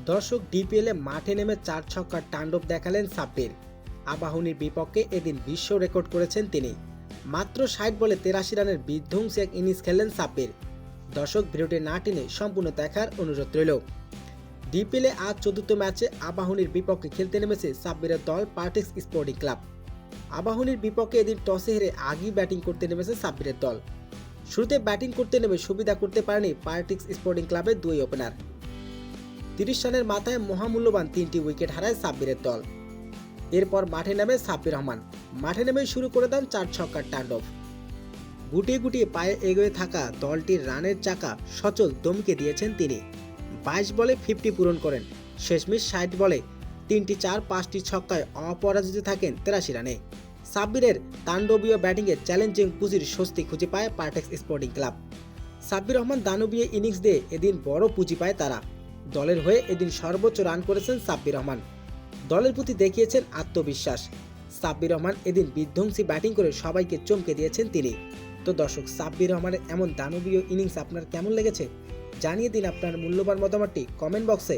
দর্শক ডিপিএলে মাঠে নেমে 4 ছক্কার তাণ্ডব দেখালেন সাব্বির। আবাহনীর বিপক্ষে এদিন বিশ্ব রেকর্ড করেছেন তিনি। মাত্র 60 বলে 83 রানের বিধ্বংসী এক ইনিংস খেললেন সাব্বির। দর্শক ভিডিওটি না টেনে সম্পূর্ণ দেখার অনুরোধ রইল। ডিপিএলে আজ চতুর্থ ম্যাচে আবাহনীর বিপক্ষে খেলতে নেমেছে সাব্বিরের দল পার্টিক্স স্পোর্টিং ক্লাব। আবাহনীর বিপক্ষে এদিন টসে হেরে আগেই ব্যাটিং করতে নেমেছে সাব্বিরের দল। শুরুতে ব্যাটিং করতে নেমে সুবিধা করতে পারেনি পার্টিক্স স্পোর্টিং ক্লাবের দুই ওপেনার। 30 রানের মাথায় মহামূল্যবান 3টি উইকেট হারায় সাব্বিরের দল। এরপর মাঠে নামে সাব্বির রহমান। মাঠে নেমে শুরু করে দেন 4 ছক্কার তাণ্ডব। গুটিয়ে গুটিয়ে পায়ে এগিয়ে থাকা দলটির রানের চাকা সচল দমকে দিয়েছেন তিনি। 22 বলে 50 পূরণ করেন। শেষমেশ 60 বলে 3টি 4, 5টি ছক্কায় অপরাজিত থাকেন 83 রানে। সাব্বিরের তাণ্ডবীয় ব্যাটিংয়ে চ্যালেঞ্জিং পুঁজির স্বস্তি খুঁজে পায় পার্টিক্স স্পোর্টিং ক্লাব। সাব্বির রহমান দানবীয় ইনিংস দিয়ে এদিন বড় পুঁজি পায় তারা। দলের হয়ে এদিন সর্বোচ্চ রান করেছেন সাব্বির রহমান। দলের প্রতি দেখিয়েছেন আত্মবিশ্বাস। সাব্বির রহমান এদিন বিধ্বংসী ব্যাটিং করে সবাইকে চমকে দিয়েছেন তিনি। তো দর্শক, সাব্বির রহমানের এমন দানবীয় ইনিংস আপনার কেমন লেগেছে জানিয়ে দিন আপনার মূল্যবান মতামতটি কমেন্ট বক্সে।